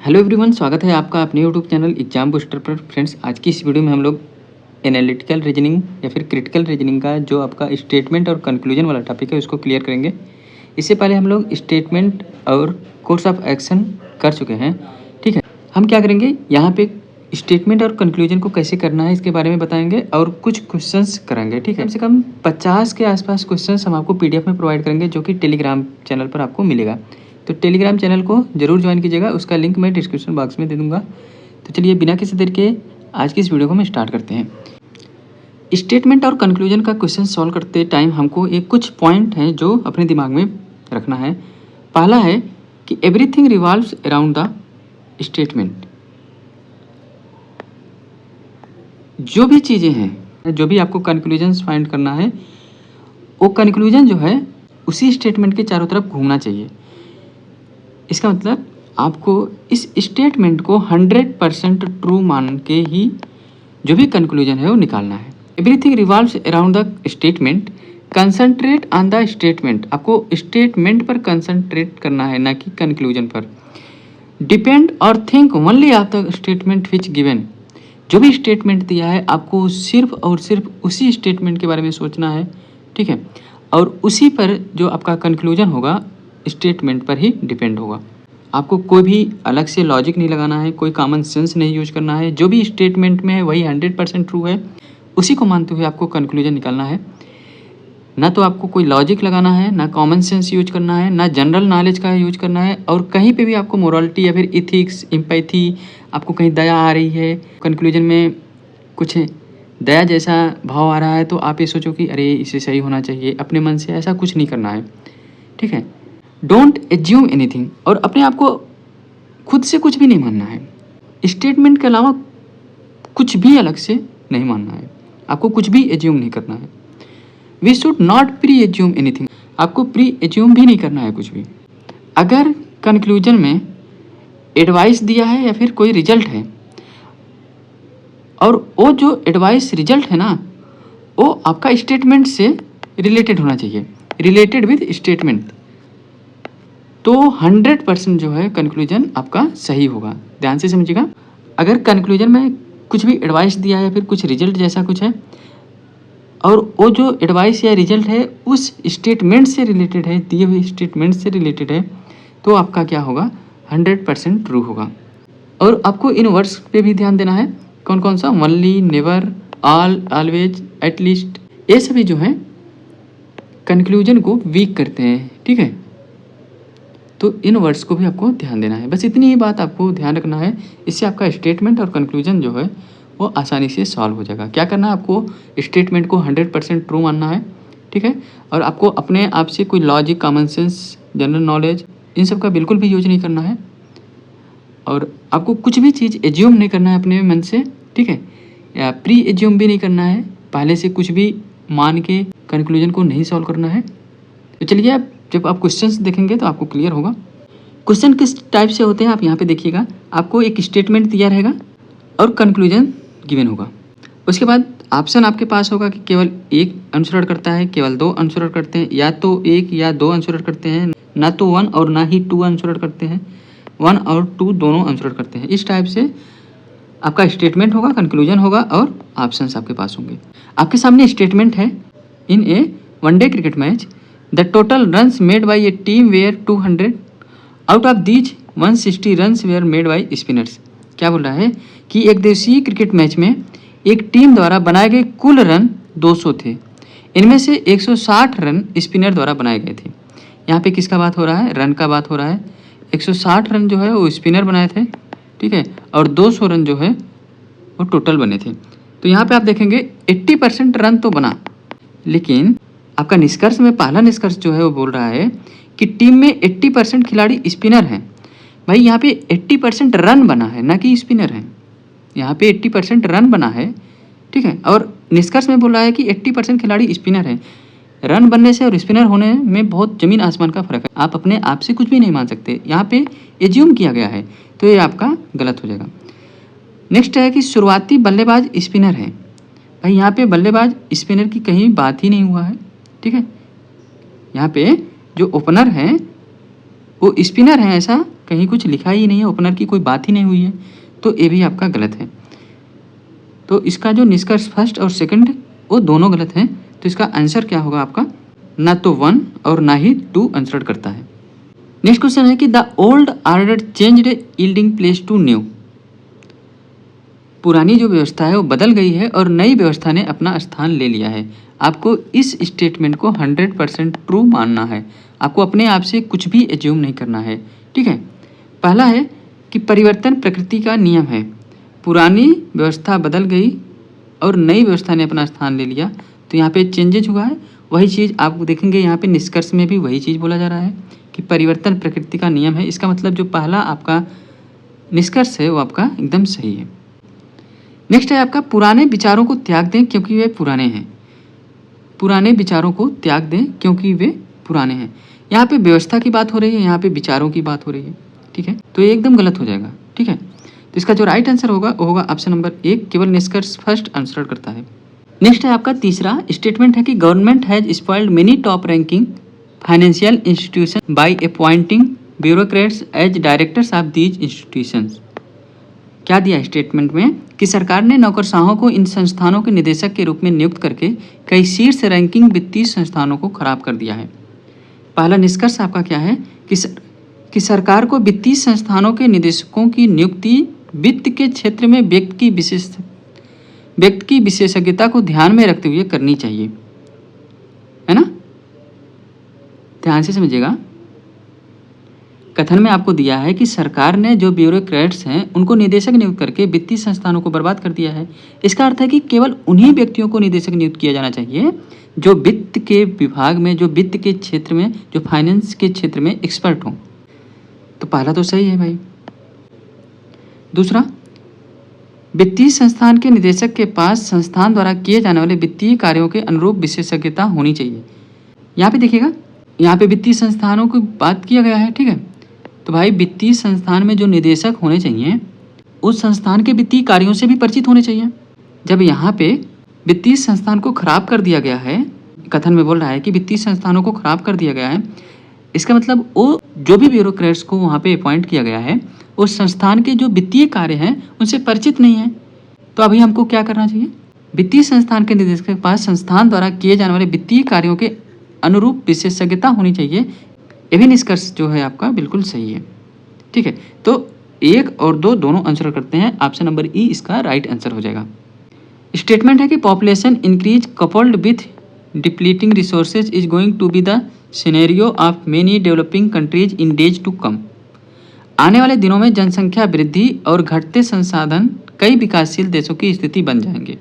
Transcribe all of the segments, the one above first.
Hello everyone, स्वागत है आपका अपने यूट्यूब चैनल एग्जाम बूस्टर पर। फ्रेंड्स, आज की इस वीडियो में हम लोग एनालिटिकल रीजनिंग या फिर क्रिटिकल रीजनिंग का जो आपका स्टेटमेंट और कंक्लूजन वाला टॉपिक है उसको क्लियर करेंगे। इससे पहले हम लोग स्टेटमेंट और कोर्स ऑफ एक्शन कर चुके हैं। ठीक है, हम क्या करेंगे यहाँ पे स्टेटमेंट और कंक्लूजन को कैसे करना है इसके बारे में बताएंगे और कुछ क्वेश्चंस कराएंगे। ठीक है, कम से कम 50 के आसपास क्वेश्चंस हम आपको PDF में प्रोवाइड करेंगे जो कि टेलीग्राम चैनल पर आपको मिलेगा। तो टेलीग्राम चैनल को जरूर ज्वाइन कीजिएगा, उसका लिंक मैं डिस्क्रिप्शन बॉक्स में दे दूंगा। तो चलिए बिना किसी देर के आज की इस वीडियो को हम स्टार्ट करते हैं। स्टेटमेंट और कंक्लूजन का क्वेश्चन सॉल्व करते टाइम हमको एक कुछ पॉइंट हैं जो अपने दिमाग में रखना है। पहला है कि everything revolves around the statement. जो भी चीज़ें हैं, जो भी आपको कंक्लूजन फाइंड करना है, वो कंक्लूजन जो है उसी स्टेटमेंट के चारों तरफ घूमना चाहिए। इसका मतलब आपको इस स्टेटमेंट को 100% ट्रू मान के ही जो भी कंक्लूजन है वो निकालना है। Everything revolves around the statement, concentrate on the statement. आपको स्टेटमेंट पर कंसंट्रेट करना है, ना कि कंक्लूजन पर। डिपेंड और think only of the statement which given. जो भी स्टेटमेंट दिया है आपको सिर्फ और सिर्फ उसी स्टेटमेंट के बारे में सोचना है। ठीक है, और उसी पर जो आपका कंक्लूजन होगा स्टेटमेंट पर ही डिपेंड होगा। आपको कोई भी अलग से लॉजिक नहीं लगाना है, कोई कॉमन सेंस नहीं यूज करना है। जो भी स्टेटमेंट में है वही 100% ट्रू है, उसी को मानते हुए आपको कंक्लूजन निकालना है। ना तो आपको कोई लॉजिक लगाना है, ना कॉमन सेंस यूज करना है, ना जनरल नॉलेज का यूज करना है। और कहीं पे भी आपको मोरालिटी या फिर इथिक्स, एम्पैथी, आपको कहीं दया आ रही है, कंक्लूजन में कुछ दया जैसा भाव आ रहा है, तो आप ये सोचो कि अरे इसे सही होना चाहिए। अपने मन से ऐसा कुछ नहीं करना है। ठीक है, डोंट एज्यूम एनीथिंग। और अपने आप को खुद से कुछ भी नहीं मानना है। स्टेटमेंट के अलावा कुछ भी अलग से नहीं मानना है। आपको कुछ भी एज्यूम नहीं करना है। We should not pre assume anything. आपको प्री एज्यूम भी नहीं करना है कुछ भी। अगर कंक्लूजन में एडवाइस दिया है या फिर कोई रिजल्ट है, और वो जो एडवाइस रिजल्ट है ना, वो आपका स्टेटमेंट से रिलेटेड होना चाहिए, रिलेटेड विद स्टेटमेंट, तो 100% जो है कंक्लूजन आपका सही होगा। ध्यान से समझिएगा। अगर कंक्लूजन में कुछ भी एडवाइस दिया है या फिर कुछ रिजल्ट जैसा कुछ है, और वो जो एडवाइस या रिजल्ट है उस स्टेटमेंट से रिलेटेड है, दिए हुए स्टेटमेंट से रिलेटेड है, तो आपका क्या होगा, 100% ट्रू होगा। और आपको इन वर्ड्स पे भी ध्यान देना है। कौन कौन सा? Only, never, all, always, at least. ये सभी जो है कंक्लूजन को वीक करते हैं। ठीक है, तो इन वर्ड्स को भी आपको ध्यान देना है। बस इतनी ही बात आपको ध्यान रखना है। इससे आपका स्टेटमेंट और कंक्लूजन जो है वो आसानी से सॉल्व हो जाएगा। क्या करना है, आपको स्टेटमेंट को 100% ट्रू मानना है। ठीक है, और आपको अपने आप से कोई logic, common sense, general knowledge, इन सब का बिल्कुल भी यूज नहीं करना है। और आपको कुछ भी चीज़ एज्यूम नहीं करना है अपने मन से। ठीक है, या प्री एज्यूम भी नहीं करना है, पहले से कुछ भी मान के कंक्लूजन को नहीं सॉल्व करना है। तो चलिए, आप जब आप क्वेश्चंस देखेंगे तो आपको क्लियर होगा। क्वेश्चन किस टाइप से होते हैं आप यहाँ पे देखिएगा। आपको एक स्टेटमेंट दिया रहेगा और कंक्लूजन गिवन होगा। उसके बाद ऑप्शन आपके पास होगा कि केवल एक अनुसरण करता है, केवल दो अनुसरण करते हैं, या तो एक या दो अनुसरण करते हैं, ना तो 1 और ना ही 2 अनुसरण करते हैं, 1 और 2 दोनों अनुसरण करते हैं। इस टाइप से आपका स्टेटमेंट होगा, कंक्लूजन होगा और ऑप्शंस आपके पास होंगे। आपके सामने स्टेटमेंट है। In a one day cricket match the total runs made by a team were 200, out of these 160 runs were made by spinners. क्या बोल रहा है कि एक दिवसीय क्रिकेट मैच में एक टीम द्वारा बनाए गए कुल रन 200 थे। इनमें से 160 रन स्पिनर द्वारा बनाए गए थे। यहाँ पे किसका बात हो रहा है? रन का बात हो रहा है। 160 रन जो है वो स्पिनर बनाए थे। ठीक है, और 200 रन जो है वो टोटल बने थे। तो यहाँ पे आप देखेंगे 80% रन तो बना, लेकिन आपका निष्कर्ष में पहला निष्कर्ष जो है वो बोल रहा है कि टीम में 80% खिलाड़ी स्पिनर हैं। भाई यहाँ पे 80% रन बना है, ना कि स्पिनर है। यहाँ पे 80% रन बना है। ठीक है, और निष्कर्ष में बोल रहा है कि 80% खिलाड़ी स्पिनर हैं। रन बनने से और स्पिनर होने में बहुत जमीन आसमान का फर्क है। आप अपने आप से कुछ भी नहीं मान सकते। यहाँ पे एज्यूम किया गया है, तो ये आपका गलत हो जाएगा। नेक्स्ट है कि शुरुआती बल्लेबाज स्पिनर है। भाई यहाँ पे बल्लेबाज स्पिनर की कहीं बात ही नहीं हुआ है। ठीक है, यहाँ पे जो ओपनर हैं वो स्पिनर हैं ऐसा कहीं कुछ लिखा ही नहीं है, ओपनर की कोई बात ही नहीं हुई है, तो ये भी आपका गलत है। तो इसका जो निष्कर्ष फर्स्ट और सेकंड वो दोनों गलत हैं। तो इसका आंसर क्या होगा आपका, ना तो 1 और ना ही 2 आंसर करता है। नेक्स्ट क्वेश्चन है कि the old order changed yielding place to new. पुरानी जो व्यवस्था है वो बदल गई है और नई व्यवस्था ने अपना स्थान ले लिया है। आपको इस स्टेटमेंट को 100% ट्रू मानना है। आपको अपने आप से कुछ भी एज्यूम नहीं करना है, ठीक है। पहला है कि परिवर्तन प्रकृति का नियम है। पुरानी व्यवस्था बदल गई और नई व्यवस्था ने अपना स्थान ले लिया, तो यहाँ पे चेंजेज हुआ है। वही चीज़ आप देखेंगे यहाँ पे निष्कर्ष में भी वही चीज़ बोला जा रहा है कि परिवर्तन प्रकृति का नियम है। इसका मतलब जो पहला आपका निष्कर्ष है वो आपका एकदम सही है। नेक्स्ट है आपका पुराने विचारों को त्याग दें क्योंकि वे पुराने हैं। पुराने विचारों को त्याग दें क्योंकि वे पुराने हैं। यहाँ पे व्यवस्था की बात हो रही है, यहाँ पे विचारों की बात हो रही है, ठीक है। तो ये एकदम गलत हो जाएगा, ठीक है। तो इसका जो राइट आंसर होगा वो होगा ऑप्शन नंबर 1, केवल निष्कर्ष फर्स्ट आंसर करता है। नेक्स्ट है आपका तीसरा स्टेटमेंट है कि government has spoiled many top ranking financial institution by appointing bureaucrats as directors of these institutions. क्या दिया स्टेटमेंट में कि सरकार ने नौकरशाहों को इन संस्थानों के निदेशक के रूप में नियुक्त करके कई शीर्ष रैंकिंग वित्तीय संस्थानों को खराब कर दिया है। पहला निष्कर्ष आपका क्या है कि सरकार को वित्तीय संस्थानों के निदेशकों की नियुक्ति वित्त के क्षेत्र में व्यक्ति की विशेषज्ञता को ध्यान में रखते हुए करनी चाहिए, है ना। ध्यान से समझिएगा। कथन में आपको दिया है कि सरकार ने जो ब्यूरोक्रेट्स हैं उनको निदेशक नियुक्त करके वित्तीय संस्थानों को बर्बाद कर दिया है। इसका अर्थ है कि केवल उन्हीं व्यक्तियों को निदेशक नियुक्त किया जाना चाहिए जो वित्त के विभाग में, जो वित्त के क्षेत्र में, जो फाइनेंस के क्षेत्र में एक्सपर्ट हों। तो पहला तो सही है भाई। दूसरा, वित्तीय संस्थान के निदेशक के पास संस्थान द्वारा किए जाने वाले वित्तीय कार्यों के अनुरूप विशेषज्ञता होनी चाहिए। यहाँ पे देखिएगा, यहाँ पे वित्तीय संस्थानों की बात किया गया है, ठीक है। तो भाई वित्तीय संस्थान में जो निदेशक होने चाहिए उस संस्थान के वित्तीय कार्यों से भी परिचित होने चाहिए। जब यहाँ पे वित्तीय संस्थान को खराब कर दिया गया है, कथन में बोल रहा है कि वित्तीय संस्थानों को खराब कर दिया गया है, इसका मतलब वो जो भी ब्यूरोक्रेट्स को वहाँ पे अपॉइंट किया गया है उस संस्थान के जो वित्तीय कार्य हैं उनसे परिचित नहीं है। तो अभी हमको क्या करना चाहिए, वित्तीय संस्थान के निदेशक के पास संस्थान द्वारा किए जाने वाले वित्तीय कार्यों के अनुरूप विशेषज्ञता होनी चाहिए। ये भी निष्कर्ष जो है आपका बिल्कुल सही है, ठीक है। तो 1 और 2 दोनों आंसर करते हैं। ऑप्शन नंबर ई इसका राइट आंसर हो जाएगा। स्टेटमेंट है कि population increase coupled with depleting resources is going to be the scenario of many developing countries in days to come. आने वाले दिनों में जनसंख्या वृद्धि और घटते संसाधन कई विकासशील देशों की स्थिति बन जाएंगे।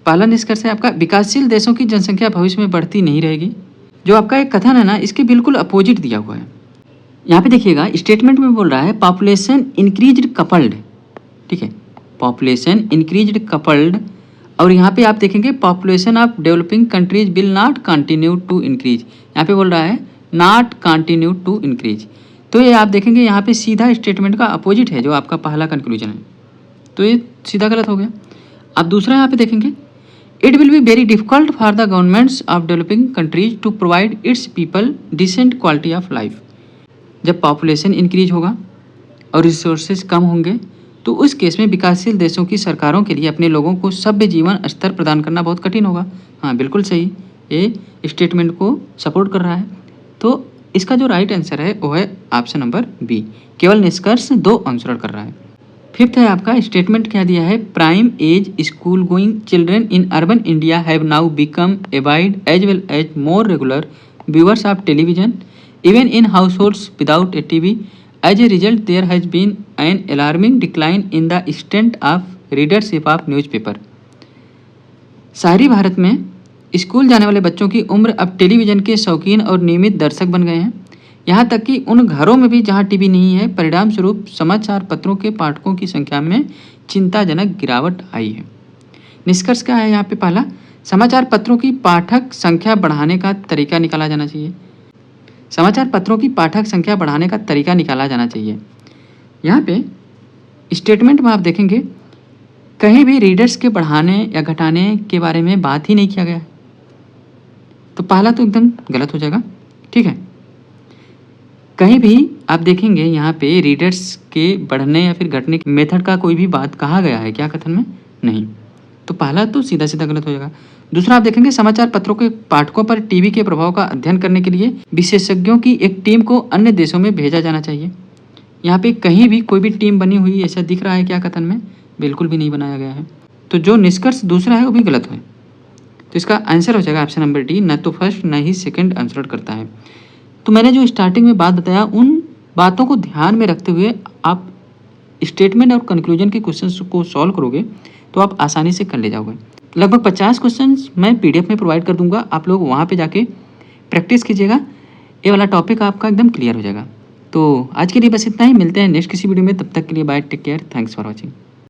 पहला निष्कर्ष है आपका विकासशील देशों की जनसंख्या भविष्य में बढ़ती नहीं रहेगी। जो आपका एक कथन है ना, इसके बिल्कुल अपोजिट दिया हुआ है। यहाँ पे देखिएगा, स्टेटमेंट में बोल रहा है पॉपुलेशन इंक्रीज्ड कपल्ड, ठीक है, पॉपुलेशन इंक्रीज्ड कपल्ड, और यहाँ पे आप देखेंगे population of developing countries will not continue to increase. यहाँ पे बोल रहा है नॉट कंटिन्यू टू इंक्रीज। तो ये आप देखेंगे यहाँ पे सीधा स्टेटमेंट का अपोजिट है जो आपका पहला कंक्लूजन है, तो ये सीधा गलत हो गया। अब दूसरा यहाँ पे देखेंगे, it will be very difficult for the governments of developing countries to provide its people decent quality of life. जब पॉपुलेशन इंक्रीज होगा और रिसोर्सेज कम होंगे तो उस केस में विकासशील देशों की सरकारों के लिए अपने लोगों को सभ्य जीवन स्तर प्रदान करना बहुत कठिन होगा। हाँ बिल्कुल सही, ये स्टेटमेंट को सपोर्ट कर रहा है। तो इसका जो राइट आंसर है वो है ऑप्शन नंबर बी, केवल निष्कर्ष 2 आंसर कर रहा है। फिफ्थ है आपका स्टेटमेंट क्या दिया है, prime age school going children in urban India have now become avid as well as more regular viewers of television even in households without a TV. As a result there has been an alarming decline in the extent of readership of newspaper. शहरी भारत में school जाने वाले बच्चों की उम्र अब television के शौकीन और नियमित दर्शक बन गए हैं। यहाँ तक कि उन घरों में भी जहाँ टीवी नहीं है, परिणाम स्वरूप समाचार पत्रों के पाठकों की संख्या में चिंताजनक गिरावट आई है। निष्कर्ष क्या है यहाँ पे, पहला, समाचार पत्रों की पाठक संख्या बढ़ाने का तरीका निकाला जाना चाहिए। समाचार पत्रों की पाठक संख्या बढ़ाने का तरीका निकाला जाना चाहिए। यहाँ पे स्टेटमेंट में आप देखेंगे कहीं भी रीडर्स के बढ़ाने या घटाने के बारे में बात ही नहीं किया गया है, तो पहला तो एकदम गलत हो जाएगा, ठीक है। कहीं भी आप देखेंगे यहाँ पे रीडर्स के बढ़ने या फिर घटने के मेथड का कोई भी बात कहा गया है क्या कथन में? नहीं। तो पहला तो सीधा सीधा गलत हो जाएगा। दूसरा आप देखेंगे समाचार पत्रों के पाठकों पर टीवी के प्रभाव का अध्ययन करने के लिए विशेषज्ञों की एक टीम को अन्य देशों में भेजा जाना चाहिए। यहाँ पे कहीं भी कोई भी टीम बनी हुई ऐसा दिख रहा है क्या कथन में? बिल्कुल भी नहीं बनाया गया है। तो जो निष्कर्ष दूसरा है वो भी गलत है। तो इसका आंसर हो जाएगा ऑप्शन नंबर डी, न तो फर्स्ट न ही सेकंड आंसर करता है। तो मैंने जो स्टार्टिंग में बात बताया उन बातों को ध्यान में रखते हुए आप स्टेटमेंट और कंक्लूजन के क्वेश्चंस को सॉल्व करोगे तो आप आसानी से कर ले जाओगे। लगभग 50 क्वेश्चंस मैं पीडीएफ में प्रोवाइड कर दूंगा, आप लोग वहाँ पे जाके प्रैक्टिस कीजिएगा, ये वाला टॉपिक आपका एकदम क्लियर हो जाएगा। तो आज के लिए बस इतना ही, मिलते हैं नेक्स्ट किसी वीडियो में, तब तक के लिए bye, take care, thanks for watching.